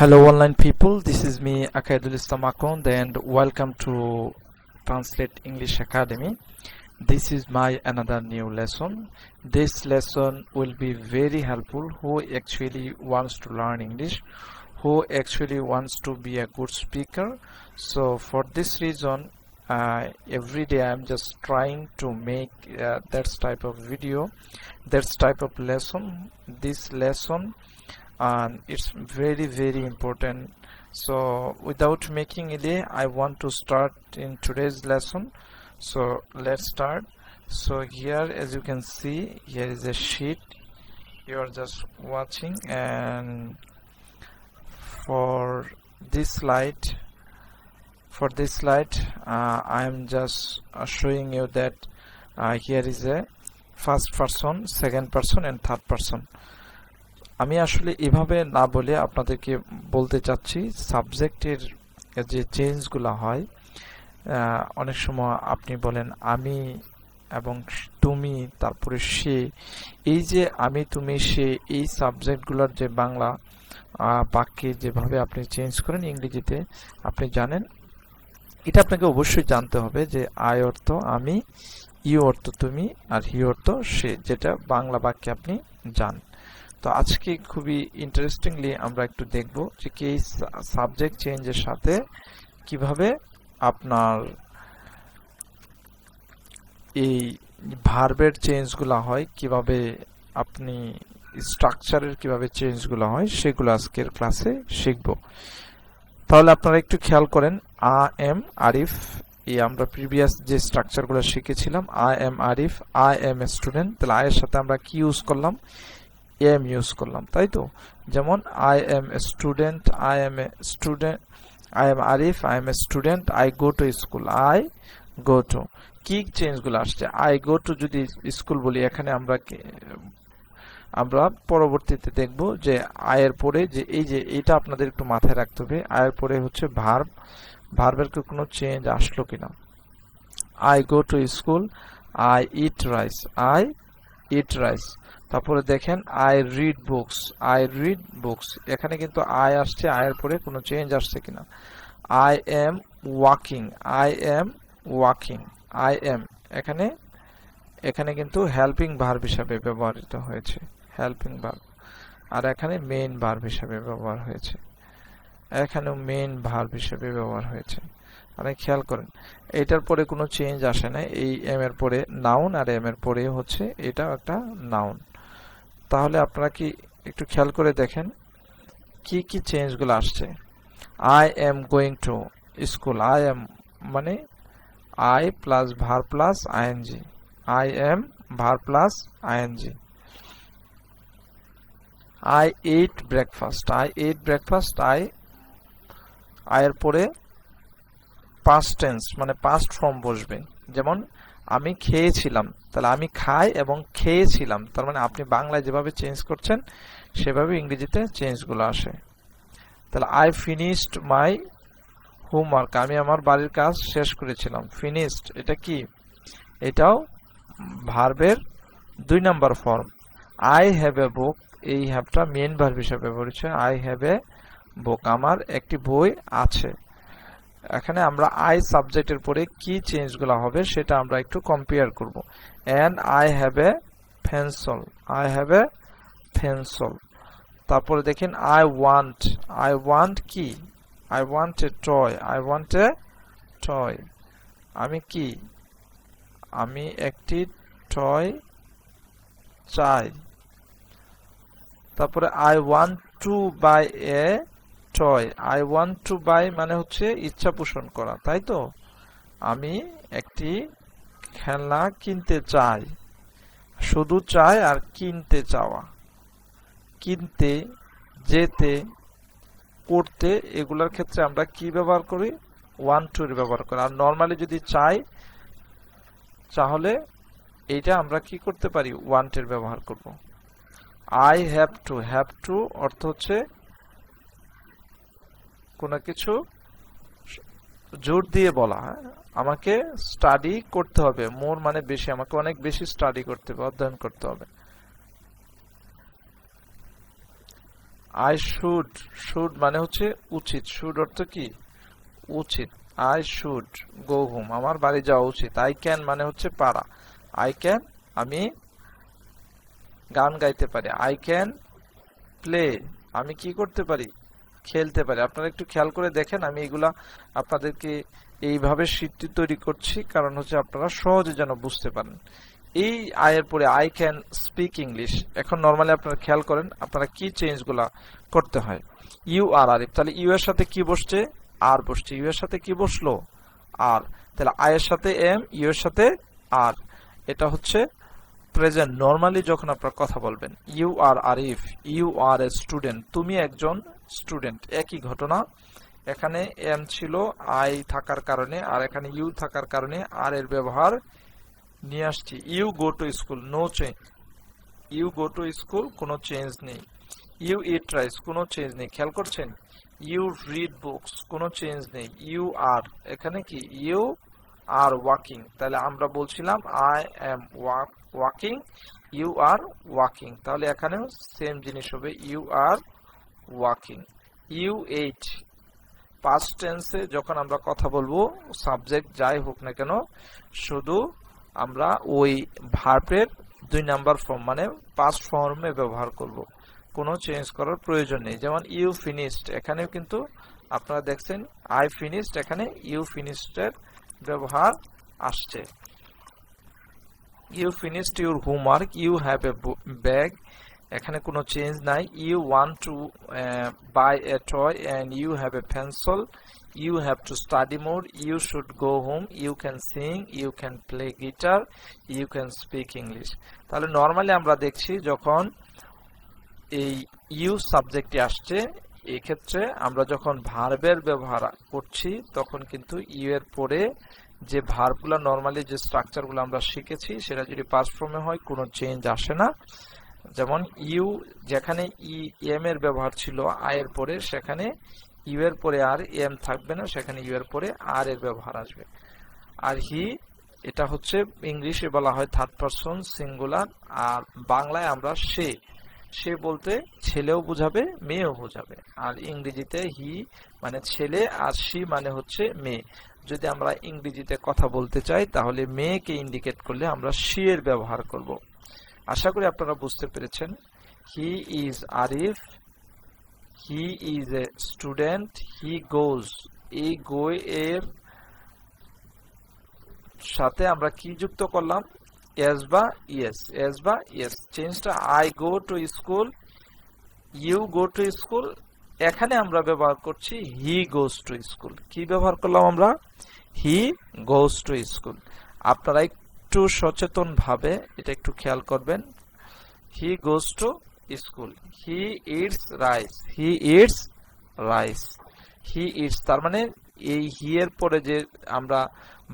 Hello online people, this is me Akaidul Islam Akond and welcome to Translate English Academy. This is my another new lesson. This lesson will be very helpful who actually wants to learn English, who actually wants to be a good speaker. So for this reason, every day I'm just trying to make that type of video, that type of lesson. This lesson and it's very important. So without making a delay, I want to start in today's lesson. So let's start. So here, as you can see, here is a sheet you are just watching, and for this slide I am just showing you that here is a first person, second person and third person. আমি আসলে এভাবে না বলে আপনাদেরকে বলতে চাচ্ছি সাবজেক্টের যে চেঞ্জগুলো হয়, অনেক সময় আপনি বলেন আমি এবং তুমি, তারপরে সে, এই যে আমি তুমি সে, এই সাবজেক্টগুলোর যে বাংলা বাক্যে যেভাবে আপনি চেঞ্জ করেন ইংরেজিতে আপনি জানেন। এটা আপনাকে অবশ্যই জানতে হবে যে আই অর্থ আমি, ইউ অর্থ তুমি আর হি অর্থ সে, যেটা বাংলা বাক্যে আপনি জানেন। তো আজকে খুবই ইন্টারেস্টিংলি আমরা একটু দেখব যে কি এই সাবজেক্ট চেঞ্জের সাথে কিভাবে আপনার এই ভার্বের চেঞ্জগুলো হয়, কিভাবে আপনি স্ট্রাকচারের কিভাবে চেঞ্জগুলো হয় সেগুলো আজকের ক্লাসে শিখব। তাহলে আপনারা একটু খেয়াল করেন, আই এম আরিফ, এই আমরা প্রিভিয়াস যে স্ট্রাকচারগুলো শিখেছিলাম, I am Arif, I M a student, তাহলে আই এর সাথে আমরা কি ইউজ করলাম, এম ইউজ করলাম, তাই তো। যেমন I M a student, I M a student, I am Arif, I M a student, I go to school, I go two. কি চেঞ্জগুলো আসছে, আই গো টু যদি স্কুল বলি, এখানে আমরা পরবর্তীতে দেখব যে আয়ের পরে যে এই যে এটা আপনাদের একটু মাথায় রাখতে হবে, আয়ের পরে হচ্ছে ভার্ব, ভার্বের কোনো চেঞ্জ আসলো কিনা। I go to school, I eat rice, I eat rice. তারপরে দেখেন I read books, I read books, এখানে কিন্তু আই আসছে, আয়ের পরে কোনো চেঞ্জ আসছে কিনা। I am walking, I am walking, I am, এখানে কিন্তু হেল্পিং ভার্ব হিসাবে ব্যবহৃত হয়েছে, হেল্পিং ভার্ব, আর এখানে মেইন ভার্ব হিসাবে ব্যবহার হয়েছে, এখানেও মেইন ভার্ব হিসাবে ব্যবহার হয়েছে। আপনি খেয়াল করেন এটার পরে কোনো চেঞ্জ আসে না, এই এম এর পরে নাউন আর এম এর পরে হচ্ছে এটাও একটা নাউন। তাহলে আপনারা কি একটু খেয়াল করে দেখেন কি কি চেঞ্জগুলো আসছে। I am going to school, I am মানে I plus verb plus ING, I am verb plus ING. I ate breakfast, I ate breakfast, আয়ের পরে পাস্ট টেন্স মানে পাস্ট ফর্ম বসবে। যেমন আমি খেয়েছিলাম, তাহলে আমি খাই এবং খেয়েছিলাম, তার মানে আপনি বাংলায় যেভাবে চেঞ্জ করছেন সেভাবে ইংরেজিতে চেঞ্জগুলো আসে। তাহলে আই ফিনিশড মাই হোমওয়ার্ক, আমি আমার বাড়ির কাজ শেষ করেছিলাম। ফিনিশড এটা কি, এটাও ভার্বের 2 number form. I have a book, এই হ্যাভটা মেইন ভার্ব হিসেবে ব্যবহৃত হয়, আই হ্যাভ এ বুক, আমার একটি বই আছে। এখানে আমরা আই সাবজেক্টের পরে কি চেঞ্জগুলো হবে সেটা আমরা একটু কম্পেয়ার করব। And I have a pencil, I have a pencil. তারপরে দেখেন আই ওয়ান্ট কি, I want a toy, I want a toy, আমি কি, আমি একটি টয় চাই। তারপরে I want to buy a toy, I want to buy মানে হচ্ছে ইচ্ছা পোষণ করা, তাই তো, আমি একটি খেলনা কিনতে চাই। শুধু চাই আর কিনতে চাওয়া, কিনতে, যেতে, করতে, এগুলোর ক্ষেত্রে আমরা কি ব্যবহার করি, ওয়ান্ট টু ব্যবহার করি। আর নর্মালি যদি চাই তাহলে এইটা আমরা কি করতে পারি, ওয়ান্ট এর ব্যবহার করব। আই হ্যাভ টু অর্থ হচ্ছে কোনো কিছু জোর দিয়ে বলা, আমাকে স্টাডি করতে হবে, মোর মানে বেশি, আমাকে অনেক বেশি স্টাডি করতে হবে, অধ্যয়ন করতে হবে। আই শুড, শুড মানে হচ্ছে উচিত, শুড অর্থ কি উচিত, আই শুড গো হোম, আমার বাড়ি যাওয়া উচিত। আই ক্যান মানে হচ্ছে পারা, আই ক্যান আমি গান গাইতে পারি, আই ক্যান প্লে আমি কি করতে পারি খেলতে পারি। আপনারা একটু খেয়াল করে দেখেন, আমি এগুলা আপনাদেরকে এইভাবে শীটটি তৈরি করছি কারণ হচ্ছে আপনারা সহজে যেন বুঝতে পারেন। এই আয়ের পরে আই ক্যান স্পিক ইংলিশ, এখন নরমালি আপনারা খেয়াল করেন আপনারা কি চেঞ্জ গুলা করতে হয়। ইউ আর আরিফ, তাহলে ইউ এর সাথে কি বসছে আর বসছে, ইউ এর সাথে কি বসলো আর, তাহলে আই এর সাথে এম, ইউ এর সাথে আর, এটা হচ্ছে প্রেজেন্ট। নরমালি যখন আপনারা কথা বলবেন you are Arif, you are a student, তুমি একজন স্টুডেন্ট, একই ঘটনা। এখানে এম ছিল আই থাকার কারণে আর এখানে ইউ থাকার কারণে আর এর ব্যবহার নিয়ে আসছি। You go to school, no change, you go to school কোনো চেঞ্জ নেই। ইউ ইট রাইস কোনো চেঞ্জ নেই, খেয়াল করছেন। ইউ রিড বুকস কোনো চেঞ্জ নেই। ইউ আর, এখানে কি ইউ আর ওয়াকিং, তাহলে আমরা বলছিলাম I am walking, you are walking, তাহলে এখানেও সেম জিনিস হবে you are walking. You ate, past টেন্সে যখন আমরা কথা বলবো সাবজেক্ট যাই হোক না কেন শুধু আমরা ওই ভার্বের 2 নাম্বার ফর্ম মানে পাস্ট ফর্মে ব্যবহার করব, কোনো চেঞ্জ করার প্রয়োজন নেই। যেমন ইউ ফিনিশড, এখানেও কিন্তু আপনারা দেখছেন আই ফিনিশড, এখানে ইউ ফিনিশড এর ব্যবহার আসছে। You finished your homework, you have a bag, এখানে কোনো চেঞ্জ নাই। You want to buy a toy and you have a pencil, you have to study more, you should go home, you can sing, you can play guitar, you can speak English. তাহলে normally আমরা দেখছি যখন এই you সাবজেক্টটি আসছে এক্ষেত্রে আমরা যখন ভার্বের ব্যবহার করছি তখন কিন্তু ইউ এর পরে যে ভার্বগুলো নরমালি যে স্ট্রাকচারগুলো আমরা শিখেছি সেটা যদি পাস্ট ফর্মে হয় কোনো চেঞ্জ আসে না। যেমন ইউ যেখানে এম এর ব্যবহার ছিল আই এর পরে, সেখানে ইউ এর পরে আর এম থাকবে না, সেখানে ইউ এর পরে আর এর ব্যবহার আসবে। আর হি, এটা হচ্ছে ইংলিশে বলা হয় থার্ড পারসন সিঙ্গুলার, আর বাংলায় আমরা সে, সে বলতে ছেলেও বোঝাবে মেয়েও বোঝাবে। আর ইংরেজিতে হি মানে ছেলে আর সি মানে হচ্ছে মেয়ে। যদি আমরা ইংরেজিতে কথা বলতে চাই তাহলে মেয়েকে ইন্ডিকেট করলে আমরা সি এর ব্যবহার করব। আশা করি আপনারা বুঝতে পেরেছেন। He is Arif, he is a student, he goes, এই গো এর সাথে আমরা কি যুক্ত করলাম এস বা ইয়েস, এস বা ইয়েস। চেঞ্জটা I go to school, you go to school, এখানে আমরা ব্যবহার করছি হি গোজ টু স্কুল। কি ব্যবহার করলাম আমরা হি গোজ টু স্কুল। আপনারা একটু সচেতন ভাবে এটা একটু খেয়াল করবেন। He goes to school, he eats rice, he eats rice, he eats, তার মানে এই হি এর পরে যে আমরা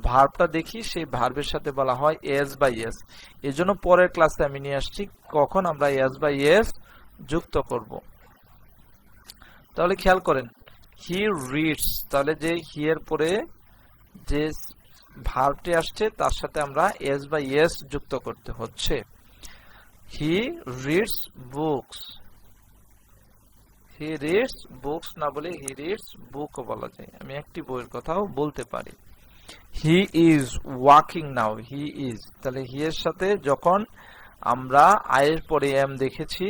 ভার্বটা দেখি সেই ভার্বের সাথে বলা হয় এস বা ইয়েস। এজন্য পরের ক্লাসে আমি নিয়ে আসছি কখন আমরা এস বা ইয়েস যুক্ত করব। তাহলে খেয়াল করেন হি রিডস, তাহলে যে হি এর পরে যে ভার্বটি আসছে তার সাথে আমরা এস বা ইয়েস যুক্ত করতে হচ্ছে। He reads books, he reads books না বলে হি রিডস বুকও বলা যায়, আমি একটি বইয়ের কথাও বলতে পারি। He is walking now, he is, তাহলে হি এর সাথে যখন আমরা আই এর পরে এম দেখেছি,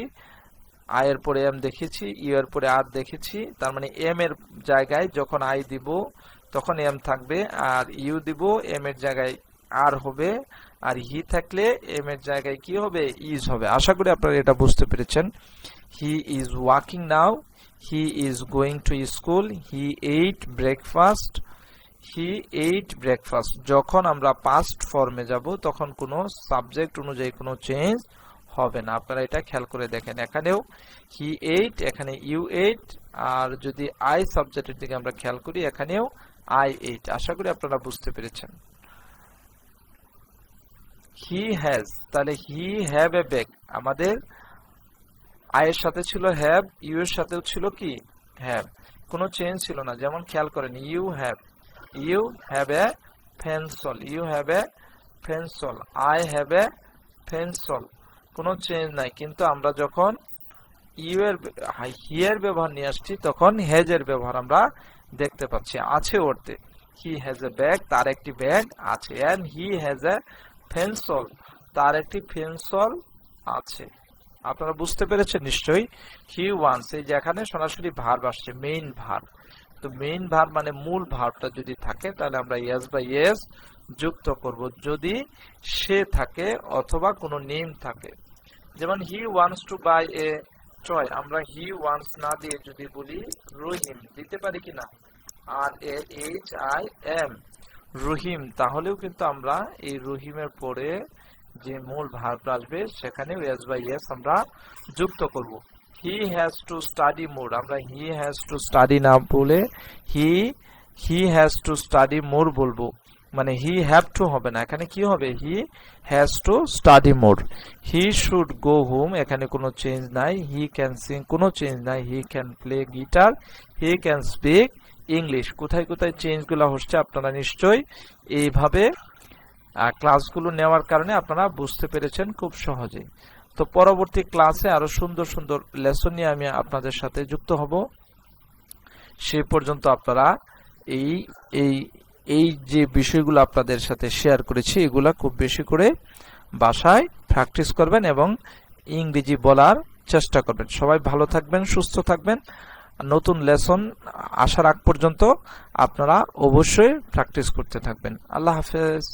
আই এর পরে এম দেখেছি, ইউ এর পরে আর দেখেছি, তার মানে এম এর জায়গায় যখন আই দিব তখন এম থাকবে, আর ইউ দিব এম এর জায়গায় আর হবে, আর হি থাকলে এম এর জায়গায় কি হবে ইজ হবে। আশা করি আপনারা এটা বুঝতে পেরেছেন। He is walking now, he is going to school, he eight breakfast, he eight breakfast. যখন আমরা পাস্ট ফর্মে যাব তখন কোনো সাবজেক্ট অনুযায়ী কোনো চেঞ্জ হবে না। আপনারা এটা খেয়াল করে দেখেন, এখানেও হি এইট, এখানে ইউ এইট, আর যদি আই সাবজেক্টের দিকে আমরা খেয়াল করি এখানেও আই এইট। আশা করি আপনারা বুঝতে পেরেছেন। হি হ্যাজ, তাহলে হি হ্যাভ এ ব্যাগ, আমাদের আই এর সাথে ছিল হ্যাভ, ইউ এর সাথেও ছিল কি হ্যাভ, কোনো চেঞ্জ ছিল না। যেমন খেয়াল করেন you have, you have a pencil, you have a pencil, I have a pencil, কোনো চেঞ্জ নাই। কিন্তু আমরা যখন ইউ এর হি এর ব্যবহার নিয়ে আসছি, তখন হ্যাজ এর ব্যবহার আমরা দেখতে পাচ্ছি। আছে অর্থে হি হ্যাজ এ ব্যাগ, তার একটি ব্যাগ আছে। And he has a pencil, তার একটি পেন্সিল আছে। আপনারা বুঝতে পেরেছেন নিশ্চয়ই। হি ওয়ান্টস, এই যে এখানে সরাসরি ভার্ব আসছে, মেইন ভার্ব। তো মেইন ভার্ব মানে মূল ভার্বটা যদি থাকে তাহলে আমরা ইয়েস বা ইয়েস যুক্ত করব যদি সে থাকে অথবা কোনো নেম থাকে। যেমন he wants to buy a toy, আমরা হি ওয়ান্টস না দিয়ে যদি বলি রহিম, দিতে পারি কিনা, আর এ এইচ আই এম, রহিম, তাহলেও কিন্তু আমরা এই রহিমের পরে যে মূল ভার্বটা আসবে সেখানে ইয়েস বা ইয়েস আমরা যুক্ত করব। হি হ্যাজ টু স্টাডি মোর, আমরা হি হ্যাজ টু স্টাডি না বলে হি হ্যাজ টু স্টাডি মোর বলবো, মানে হি হ্যাভ টু হবে না, এখানে কি হবে, he has to study more. He should go home, এখানে কোনো চেঞ্জ নাই। হি ক্যান সিং, কোনো চেঞ্জ নাই। He can play guitar, he can speak English. কোথায় কোথায় চেঞ্জ গুলো হচ্ছে আপনারা নিশ্চয়ই এইভাবে ক্লাসগুলো নেওয়ার কারণে আপনারা বুঝতে পেরেছেন খুব সহজে। তো পরবর্তী ক্লাসে আরো সুন্দর সুন্দর লেসন নিয়ে আমি আপনাদের সাথে যুক্ত হব। সে পর্যন্ত আপনারা এই এই এই যে বিষয়গুলো আপনাদের সাথে শেয়ার করেছি এগুলা খুব বেশি করে বাসায় প্র্যাকটিস করবেন এবং ইংরেজি বলার চেষ্টা করবেন। সবাই ভালো থাকবেন, সুস্থ থাকবেন। নতুন লেসন আসার আগ পর্যন্ত আপনারা অবশ্যই প্র্যাকটিস করতে থাকবেন। আল্লাহ হাফেজ।